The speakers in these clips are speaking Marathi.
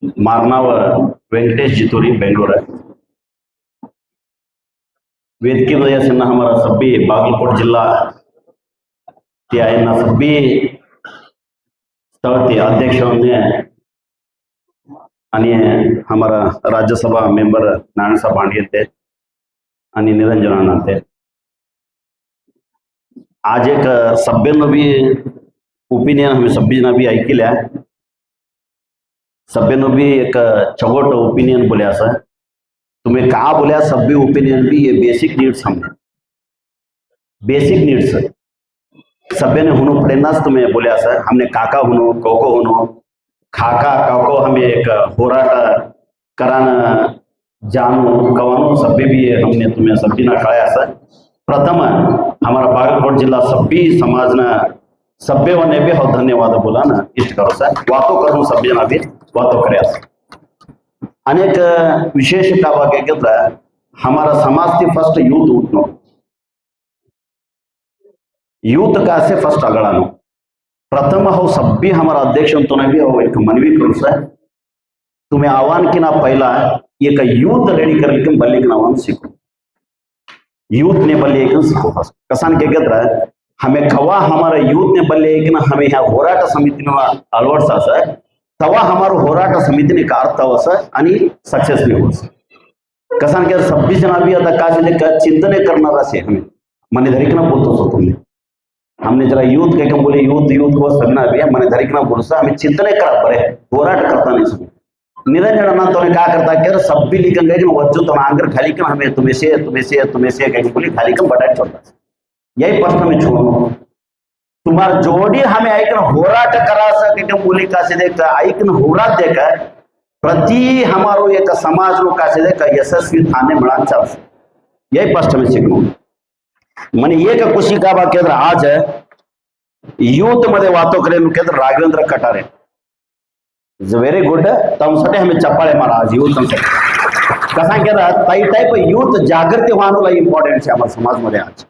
मारनाव वेंकटेश जितूरी बेंगलोर वेदकी वजह से ना हमारा सभी बागलकोट जिला के आए ना सभी स्थल के अध्यक्षों ने आणि हमारा राज्यसभा मेंबर नारायण साहब भांडिये थे आणि निरंजन अण्णा थे। आज एक सभ्यनं भी ओपिनियन हमें सभी ना भी ऐकल्या सभ्यनं भी एक चवट ओपिनियन बोले असं तुम्हें कहा बोलिया सभी ओपिनियन भी ये बेसिक नीड्स हमने बेसिक नीड्स सभ्य ने हुनो पड़ेनाच तुम्हें बोलिया सर हमने काका हुनो कोको हुनो खाका काको हमें एक होराट करान जानू कवानो सभ्य भी हमने तुम्हें सभी ना कळाया सर प्रथम हमारा बागलकोट जिला सभी समाज ना सभ्य होने भी हो धन्यवाद बोला ना इष्ट करो सर वातो करूँ सभ्य ना भी वातो करे अनेक विशेष कावा के हमारा समाज की फर्स्ट यूथ उठनो यूथ का से फर्स्ट अगड़ानो प्रथम हो सभी हमारा अध्यक्ष तो भी हो एक मनवी करूँ सर तुम्हें आह्वान की ना पहला एक यूथ रेडी कर लेकिन बल्ले के आह्वान सीखो यूथ ने बल्ले एक सीखो फर्स्ट कसान के हमें कवा हमारा यूथ ने बल्ले एक ना हमें यहाँ होराट समिति में अलवट सा तवा हमारो होराट समिति ने कारता आणि सक्सेस भी हो कसान के 26 जना भी आता का चिंतने करना से हमें मने धरिकना बोलतो सो तुमने हमने जरा यूथ के बोले यूथ को सगना भी मने धरिकना बोलसा हमें चिंतने करा पड़े होराट करता नहीं सब निरंजन अण्णा तो क्या करता कि सब भी लिखन गए वज्जो तो आंगर खाली कम हमें तुम्हें से कहीं बोली खाली कम बटा छोड़ता यही प्रश्न में छोड़ो तुम्हारा जोड़ी हमें आइकन होराट करा सके बोली का से देख आइकन होराट देकर प्रति हमारो एक समाज लो का से देख यशस्वी थाने बड़ा चल यही प्रश्न में सीखनो मने एक खुशी का बात केंद्र आज है यूथ मध्ये वातो करे केंद्र Raghavendra Katare is very good तुमसाठी हमें चप्पाळे मारा आज यूथ कसा केंद्र ताई टाइप यूथ जागृती होणं इम्पॉर्टंट है हमारे समाज मध्ये आज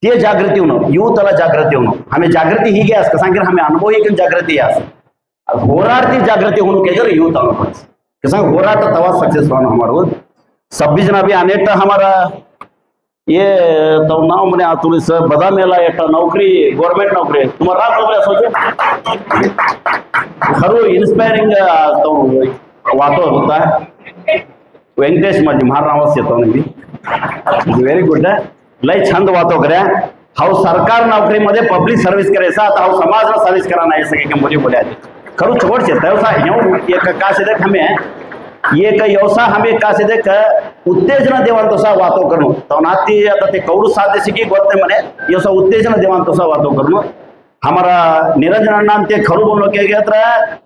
ते जागृती होणं यूथला जागृती होणं हमें जागृती ही गया कसा हमें अनुभव ही जागृती होराटी जागृती होणं के यूथ अनुभव कसा होराट तवा सक्सेस होना हमारो 26 जना भी अनेक हमारा ये तो नाव मने तुम सर बदा मेला एक नौकरी गवर्नमेंट नौकरी तुम्हारा नौकरी सोचे खरू इंस्पायरिंग तो वातो होता है वेंकटेश माझी महाराज येतो मी व्हेरी गुड है लय छंद वातो करे हाउ सरकार नौकरी मध्ये पब्लिक सर्विस करायचा आता हाउ समाज सर्विस करा नाही सगळे के मुझे बोले खरू छोड़ से व्यवसाय एक का से देख हमें ये का व्यवसाय हमें का से देख उत्तेजना देवान तसा वातो करू तो नाती आता ते कौडू साधे की गोते मने व्यवसाय उत्तेजना देवान तसा वातो करू हमारा निरंजन अण्णा ते खरू बोललो के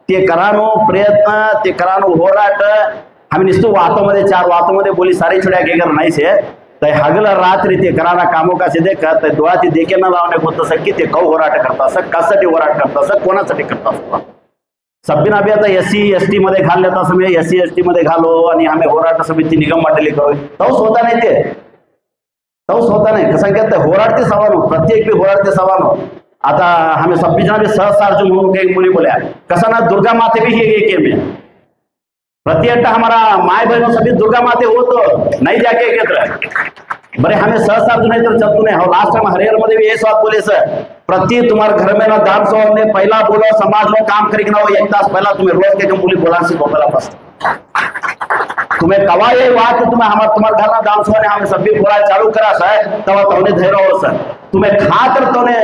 ते करानो प्रयत्न ते करानो होराट हमें निस्तू वातो मध्ये 4 वातो मध्ये बोली सारी छड्या गेगर नाही से तय हगल रात्री ते कराना कामों का से देख तय डोळ्यात देखे ना लावणे होत असं की ते कौ होराट करता असं कशासाठी होराट करता असं कोणासाठी करता असं सभ्यना भी आता SC ST मध्ये घाल लेता असं मी SC ST मध्ये घालो आणि आम्ही होराट समिती निगम मंडळी करू तोच होता नाही ते तोच होता नाही कसं कहते होराट ते सवानो प्रत्येक भी होराट ते सवानो आता हमें 26 जना भी सहसार जो म्हणून काही मुली बोल्या कसा ना दुर्गा माते भी ये के में प्रत्येक हमारा माय बहनों सभी दुर्गा माते हो तो नहीं जाके कहते बड़े हमें सहसार नहीं तो चलतू नहीं हो लास्ट टाइम हरिहर मध्ये भी ये बात बोले सर प्रति तुम्हारे घर में ना दान सो ने पहला बोला समाज में काम करेगी ना वो एक तास पहला तुम्हें रोज के बोली बोला सी पहला फर्स्ट तुम्हें कवा ये बात तुम्हें हमारे तुम्हारे घर ना दान सो ने हमें सभी बोला चालू करा सर तब तोने धैर्य हो सर तुम्हें खाकर तोने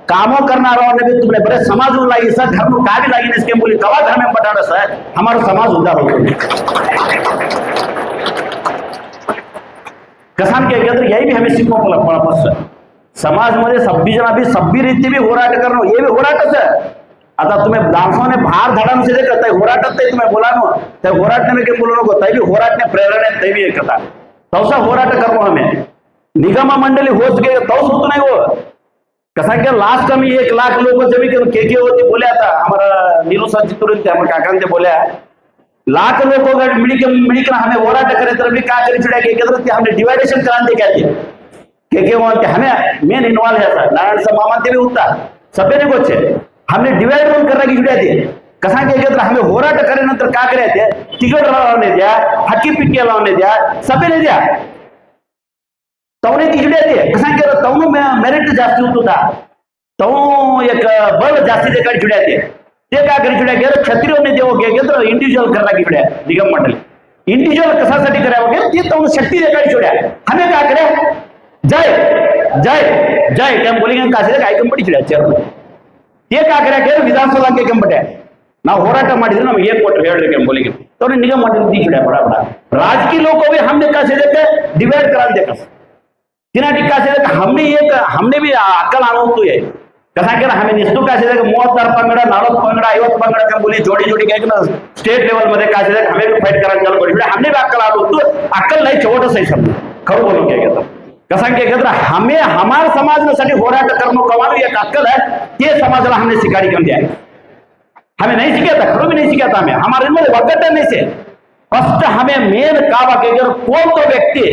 कामों करना रहो ने भी तुमने बड़े समाज में लगी सर घर में का भी लगी इसके बोली कवा घर में बता रहा सर हमारा समाज उदार हो कसान के अंदर यही भी हमें सीखो पड़ा सर समाज मध्ये 26 जना भी सभी रीति भी होराट करनो ये भी होराटच है आता तुम्हें दानसो ने भार धड़म से करता है होराटच ते तुम्हें बोलानो ते होराट ने के बोलनो को तई भी होराट ने प्रेरणा तई भी एक कथा तौसा होराट करनो हमें निगम मंडली होच गए तौस होत नाही हो कसा के लास्ट टाइम 1 लाख लोग जमी के होती बोले आता हमारा नीलू सर तुरंत हमारे काका ने बोले लाख लोग मिलकर हमें होराट करे तर भी का करी छुड़ा के हमने डिवाइडेशन कराने क्या दिया के हमें मेन इन्वॉल्व है सर नारायण साहब मामा भी होता सभ्य ने कुछ हमने डिवाइड करने की जुड़ा दिए कसा के हमें होराट करे नंतर क्षेत्र का करे थे टिकट लाने दिया हक्की पिक्की लाने दिया सभी ने दिया तवने तिकडे थे कसा केलं तवनु मेरिट जास्ती होता तवनु एक बल जास्ती देखा जुड्या ते का करे जुड्या गेलं क्षत्रियोने देव गेलं इंडिव्हिज्युअल करा गिड्या निगम मंडळ इंडिव्हिज्युअल कशासाठी करावं गेलं ते तवनु शक्ती देखा जुड्या हमें का करे जय जय जय क्या बोलेंगे कासे का कंपनी जुड्या चेयर ते का करे विधानसभा के कंपनी ನಾವು ಹೋರಾಟ ಮಾಡಿದ್ರೆ ನಮಗೆ ಏನ್ ಕೊಟ್ಟರು ಹೇಳ್ರಿ ಕೆಂಬೋಲಿಗೆ तो निगम मंडल दी जुड़ा बड़ा बड़ा राजकीय लोग को भी हमने कैसे देते डिवाइड करा देते तिना टिक्का से हमने भी अक्कल आणून है कसा केला हमें निष्ठू कैसे देखे 30 पंगड 40 पंगड 50 पंगड कंबोली जोडी जोडी काय ना स्टेट लेवल मध्ये कैसे देखे हमें भी फाइट करायला चालू करू हमने भी अक्कल आणून अक्कल नाही छोटं सही शब्द खरं बोलून काय घेतो कसा के हमें हमारे समाज साठी होराट करणं कमानो एक अक्कल है ते समाजाला हमने सिखाड़ी कम दिया हमें नहीं सिखाता खरों भी नहीं सिखाता हमारे इनमें वगत नहीं से फर्स्ट हमें मेन कावा के कोण तो व्यक्ती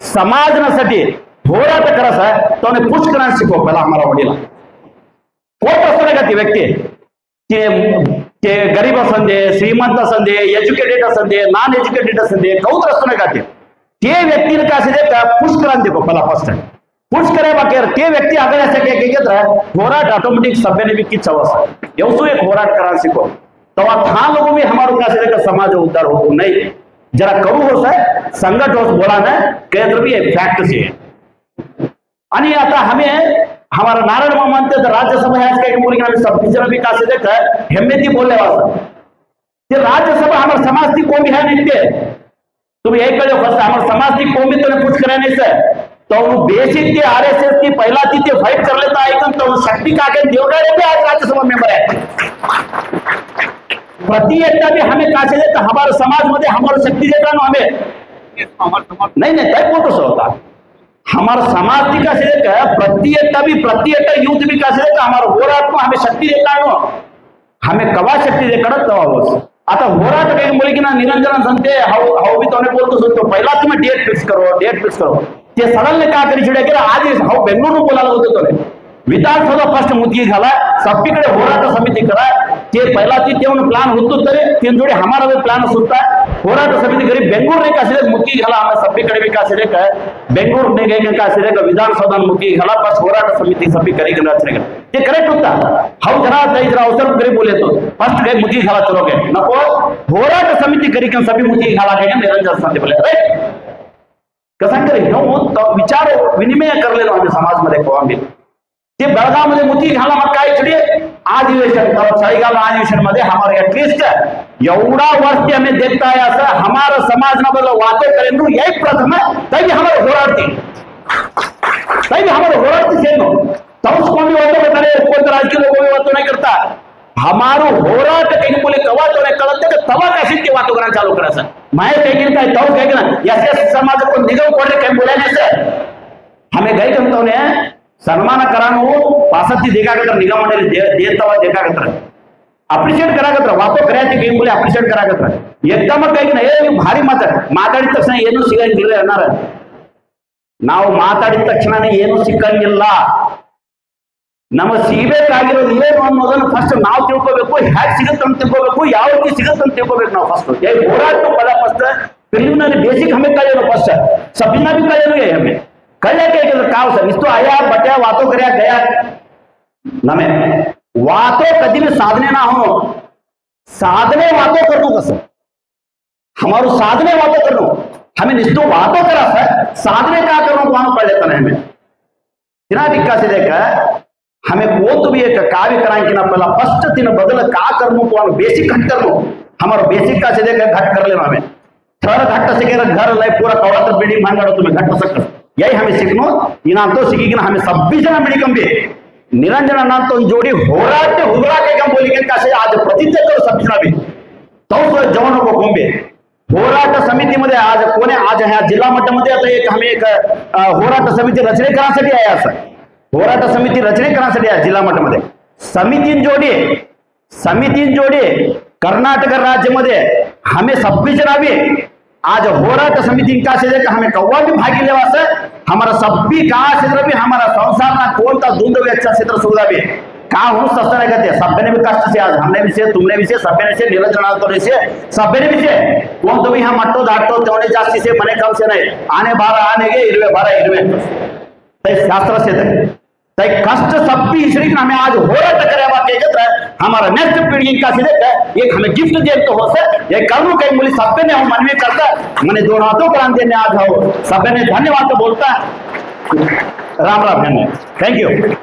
समाजासाठी होराट करायचा तो उन्हें पुश करायला शिकव पहिला हमारा वडील कोण असतो नाही का ती व्यक्ती ते गरीब असन दे श्रीमंत असन दे एज्युकेटेड असन दे नॉन एज्युकेटेड असन दे कौत असतो नाही का ते व्यक्तीने का असे का पुश करायला देखो पहिला फर्स्ट पुश करे बाकी ते व्यक्ती आगे ऐसे होराट ऑटोमेटिक सभ्य भी किच एवसू एक होराट करा सीखो तो था लोगों भी हमारे का समाज उद्धार हो नहीं जरा करू हो सर संगठ हो बोला ना कहते भी फैक्ट से आणि आता हमें हमारा नारायण मामा म्हणते राज्यसभा आज काही मुली आम्ही सब्बीजन भी का से हेम्मेती बोलले वाला ते राज्यसभा हमारे समाज की कोण भी है नहीं ते तुम्ही एक कळलं फर्स्ट हमारे समाज की कोण भी तुम्हें कुछ कराने से तो बेसिक के आरएसएस की पहला थी ते फाइट कर लेता है तो शक्ति का के देवगढ़ भी आज राज्यसभा मेंबर है प्रति एकता भी हमें कहा से तो हमारे समाज मध्ये हमारे शक्ति देता ना हमें नहीं नहीं तय बोलतो सो होता हमारा समाज की का से प्रति एकता यूथ भी का से हमारा होराट में हमें शक्ति देता है हमें कवा शक्ति देकर तो आता होराट काही बोले की ना निरंजन संते हाउ भी तो बोलतो सुनतो पहिला तुम्ही डेट फिक्स करो ते सडनली का करी चिडे केलं आज हाव बेंगळूरू बोलायला होतो तो विधानसभा फर्स्ट मुद्दी झाला सब्बीकडे होराट समिती करा ते पहिला ती तेवढं प्लान होतो तरी तीन जोडी हमारा भी प्लान सुनता होराट समिती करी बेंगळूर ने कासे मुद्दी झाला आम्ही सब्बीकडे भी कासे का बेंगळूर ने गए कासे का विधानसभा मुद्दी झाला बस होराट समिती सब्बी करी के रचने ते करेक्ट होता हाव जरा जरा अवसर करी बोले तो फर्स्ट गए मुद्दी झाला चलो के नको होराट समिती करी के सभी मुद्दी झाला के निरंजन संते बोले राइट कसा करे विचार विनिमय करलेलो आम्ही समाजमध्ये आम्ही ते बेळगावमध्ये मुती घाला मग काय चढी अधिवेशन चाळीगाव अधिवेशन मध्ये हमारे एटलीस्ट एवढा वर्ष हमें देखता है ऐसा हमारा समाज ना बोलो वाते करेंगे यही प्रथम है तभी हमारे होराड़ती से नो तब कौन भी वातो बताने कोई राजकीय लोगों भी वातो नहीं करता हमारो होराट कहीं बोले कवा तो नहीं कळत तवा कशी ते वातो करायला चालू करायचं माय काही काय तव काय ना याचे समाज को निगम कोडे काही बोलायने से हमें गई करतो ने सन्मान करानो पासती देखा कर निगम मंडळ देतवा देखा कर अप्रिशिएट करा कर वातो करायचे काही बोले अप्रिशिएट करा कर एकदम काही नाही भारी ಮಾತಾಡಿದ ತಕ್ಷಣ ಏನು ಸಿಗಂಗಿಲ್ಲ ಅನ್ನಾರ ನಾವು ಮಾತಾಡಿದ ತಕ್ಷಣನೇ ಏನು ಸಿಕ್ಕಂಗಿಲ್ಲ ನಮ್ಮ ಸಿಗಬೇಕಾಗಿರೋದು ಏನು ಅನ್ನೋದನ್ನ ಫಸ್ಟ್ ನಾವು ತಿಳ್ಕೋಬೇಕು ಹೇಗೆ ಸಿಗುತ್ತೆ ಅಂತ ತಿಳ್ಕೋಬೇಕು ಯಾವ ರೀತಿ ಸಿಗುತ್ತೆ ಅಂತ ತಿಳ್ಕೋಬೇಕು ನಾವು ಫಸ್ಟ್ ये होराट तो पहला फर्स्ट प्रिलिमिनरी बेसिक हमें कळेलो फर्स्ट सभी भी कळेलो है हमें कळले के काव सर इसतो आया बट्या वातो करया गया नमे वातो कधी भी साधने ना हो साधने वातो करणं कसं हमारो साधने वातो करणं हमें निष्ठो वातो करा सर साधने का करणं तो पढ़ लेता है हमें इना दिक्का से देखा हमें कोत भी एक काव्य कराएं कि ना पहला फर्स्ट दिन बदल का करनो तो बेसिक घट करनो हमारा बेसिक का से देखा घट कर लेना हमें थर्ड घट से घर लाइफ पूरा कौड़ा तो बिल्डिंग मांगाड़ो तुम्हें घट सकते यही हमें सीखनो इना तो सीखी कि हमें 26 जन मेडिकम भी निरंजन नाम तो जोड़ी होराट हुबरा के कम बोली के कासे आज प्रतिज्ञा करो 26 जन भी तो जवानों को कोंबे होराट समिती मध्ये आज कोणे आज ह्या जिल्हा मट्टामध्ये आता एक हमें एक होराट समिती रचने करण्यासाठी आहे असं होराट समिती रचने करण्यासाठी आहे जिल्हा मट्टामध्ये समितीन जोडी कर्नाटक राज्य मध्ये हमें 26 जन भी आज होराट समिति का से हमें कौवा भी भागी लेवा से हमारा सभी का क्षेत्र भी हमारा संसार ना कौन ता दूध व्यक्ति क्षेत्र सुविधा भी का हूँ सस्ता नहीं कहते सभ्य ने भी कष्ट से आज हमने भी से तुमने भी से सभ्य ने से निरंजन तो से सभ्य ने भी से कौन तुम्हें यहाँ मट्टो दाटो तेवने जास्ती से मने कम से नहीं आने बारह आने के इरवे बारह इरवे शास्त्र से तय कष्ट सब भी इसलिए हमें आज हो रहा टकरे के हमारा नेक्स्ट पीढ़ी का सीधे एक हमें गिफ्ट दे तो हो सर ये करूँ कहीं बोली सभ्य ने हम मन में करता मैंने दोनों हाथों करान देने आज हो सभ्य ने धन्यवाद तो बोलता राम राम थैंक यू।